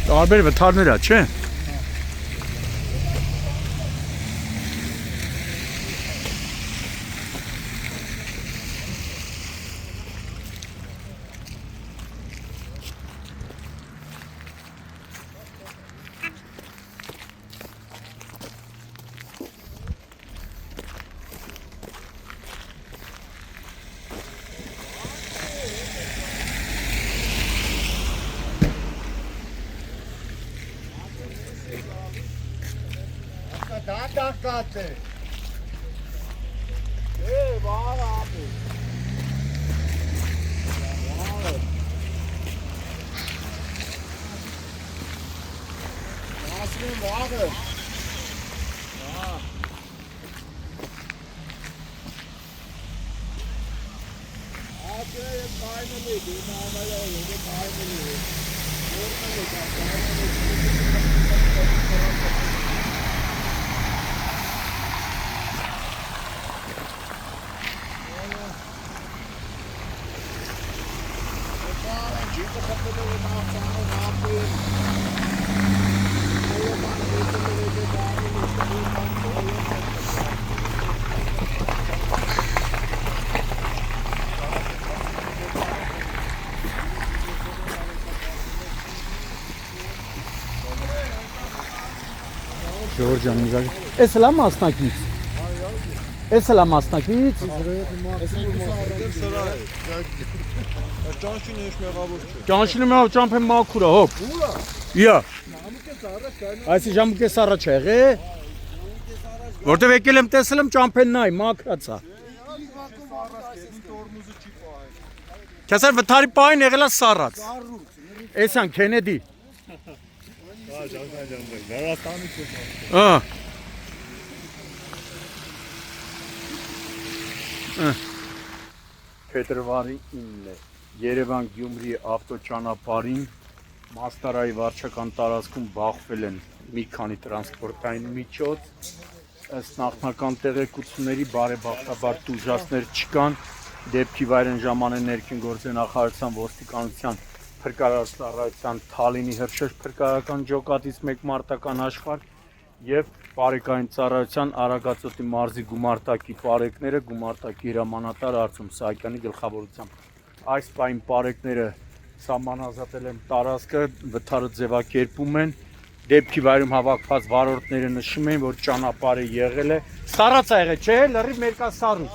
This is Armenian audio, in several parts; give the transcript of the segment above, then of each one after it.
Տարբեր վթարներ է, չէ՞։ Դատակած է։ Վար ապի։ Ասլին վաղը։ Ատե կայնելի, դիմավայա է կայնելի։ Որնալի Ժորժան իզակ։ Էս լա մասնակից։ Էս լա մասնակից։ Ճանչինը մեղավ ճամփեն մաքուր է, հոպ։ Իա։ Այսի ժամուկես առաջ է եղե։ Որտեվ եկել եմ տեսել եմ ճամփեն նայ, մաքրած է։ Քեսար վթարի պահին եղել է սառած։ Էսան Քենեդի։ Փետրվարի 9-ն է Երևան Գյումրի ավտոճանապարհին Մաստարայի վարչական տարածքում բախվել են մի քանի տրանսպորտային միջոց, ըստ նախնական տեղեկությունների բարեբախտաբար տուժածներ չկան, դեպքի վայրեն ժամանեն ներքին գործերի նախարարության ոստիկանության փրկարար ծառայության Թալինի հրշեջ փրկարարական ջոկատից մեկ մարտական աշխարհ եւ Պարեկային ծառայության Արագածոտի մարզի գումարտակի պարեկները գումարտակի հրամանատար Արծում Սահակյանի գլխավորությամբ այս պահին պարեկները սահմանազատել են տարածքը, վթարը ձևակերպում են, դեպքի վայրում հավաքված վարորդները նշում են, որ ճանապարհը եղել է սառած է եղել, չէ՞, լրիվ մերկասառույց,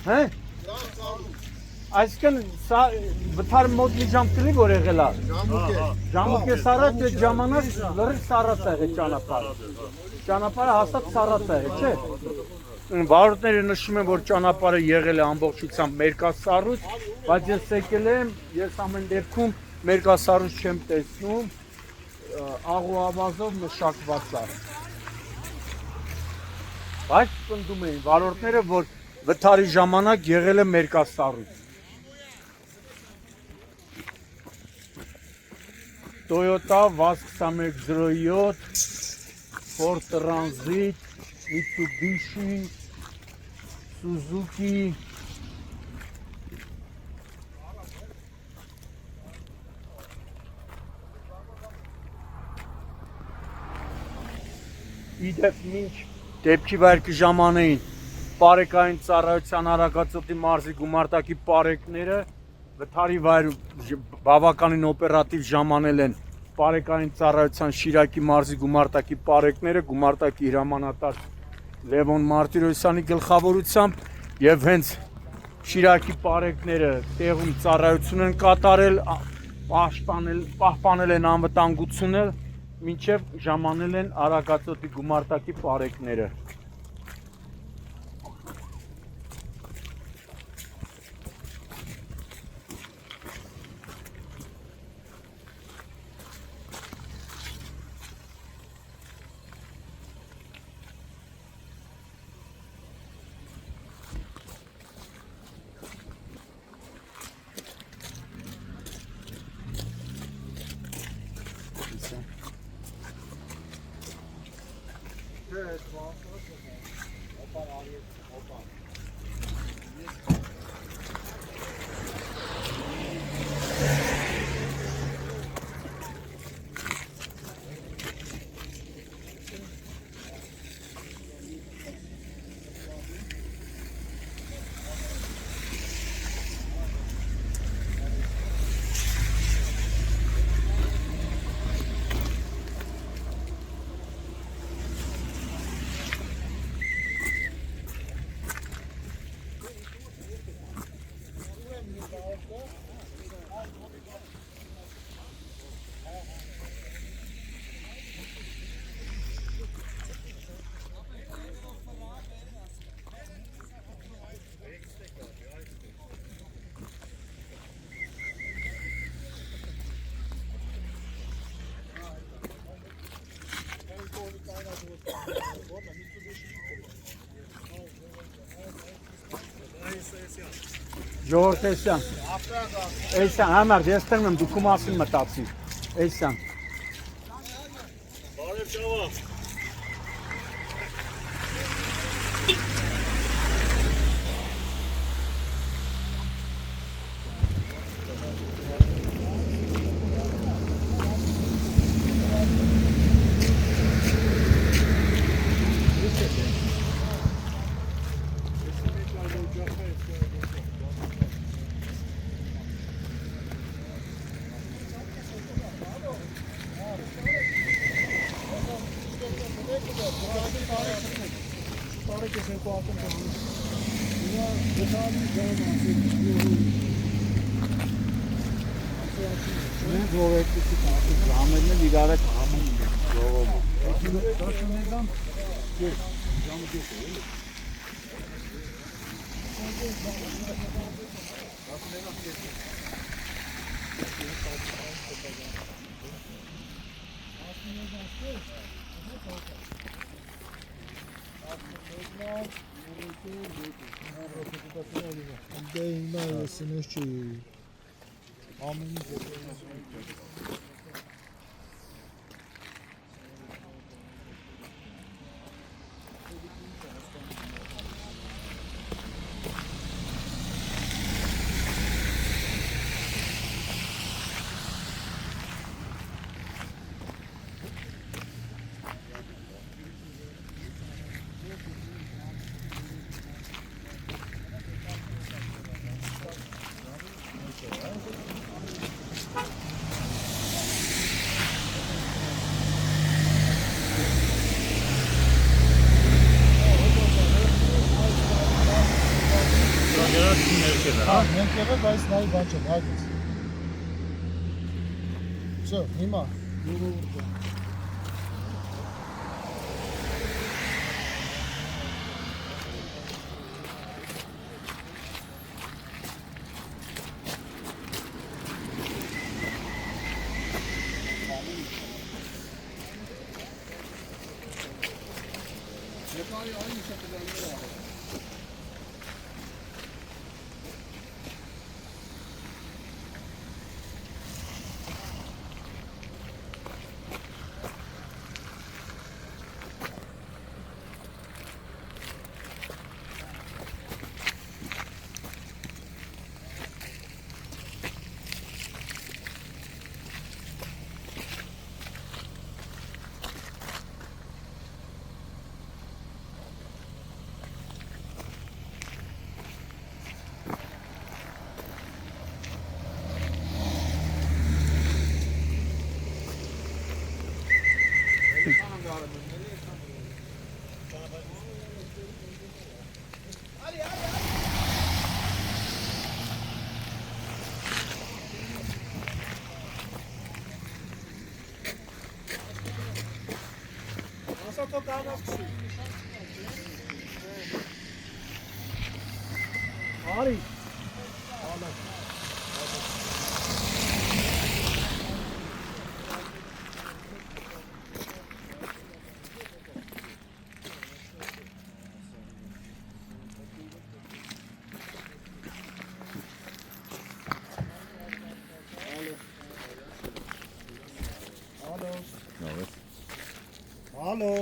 հե՞։ Այսինքն սա վթարը մոտ մի ժամ կլի որ եղել է։ Ժամուկես առաջ այդ ժամանակ լրիվ սառած է եղել ճանապարհը։ Ճանապարհը հաստատ սառած է եղել, չէ՞։ Վարորդները նշում են, որ ճանապարհը եղել է ամբողջությամբ մերկասառույց, բայց ես եկել եմ, ես ամեն դեպքում մերկասառույց չեմ տեսնում, աղու ավազով մշակված է։ Բայց պնդում էին վարորդները, որ վթարի ժամանակ եղել է մերկասառույց։ Toyota VAZ 2107, Ford Transit, Mitsubishi, Suzuki, իդեպ մինչ դեպքի վայրկի ժամանային Պարեկային ծառայության Արագածոտի մարզի գումարտակի պարեկները վթարի վայրում բավականին օպերատիվ ժամանել են Պարեկային ծառայության Շիրակի մարզի գումարտակի պարեկները գումարտակի հրամանատար Լևոն Մարտիրոսյանի գլխավորությամբ եւ հենց Շիրակի պարեկները տեղում ծառայություն են կատարել, պահպանել են անվտանգությունը, մինչև ժամանել են Արագածոտի գումարտակի պարեկները։ Ժողովուրդ էսյան։ Էսյան, համար ես տերում եմ դուք մասին մտածի։ Էսյան։ Բարև ճավա։ Մենք եղել, բայց նայ բան չեմ, հայտից։ Всё, հիմա յուրը Արի։ Ալո։ Ալո։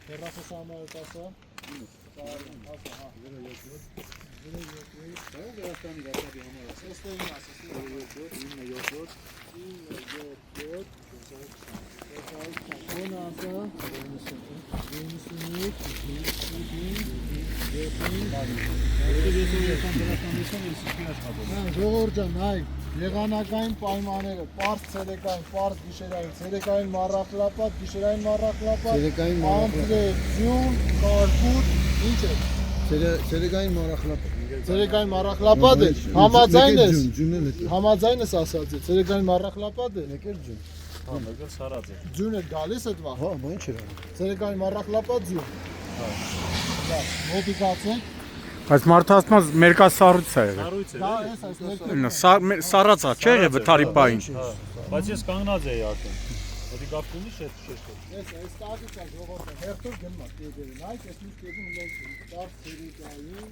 Terrassa saamaan kasaan. Ժողովուրդ հայ, եղանակային պայմանները, պարզ ցերեկային, պարզ գիշերային, ցերեկային մառախլապատ, գիշերային մառախլապատ, Ցերեկային մառախլապատ, ձյուն, կարկուտ, ինչ է։ Ցերեկային մառախլապատ։ Ցերեկային մառախլապատ է, համաձայն ես։ Ջունը լեկ։ Համաձայն ես ասած է, ցերեկային մառախլապատ է։ Եկել ջուն։ Հա, մեկը սարած է։ Ձյուն է գալիս այդ վաղ։ Հա, բան չէ։ Ցերեկային մառախլապատ ձյուն։ Դա մոտիկացեք։ Այս մարդը ասում է մերկա սառույց է եղել։ Սարույց է։ Դա էս այս ներքև։ Սառածա չէ եղել վթարի պային։ Հա, բայց ես կանգնած էի արդեն։ Դի կապկունի շեշտ։ Ես այս տակից է ժողովուրդ հերթով գնա դեպերին։ Այ ես մի կեդում ունենք դարձ ցերեկային։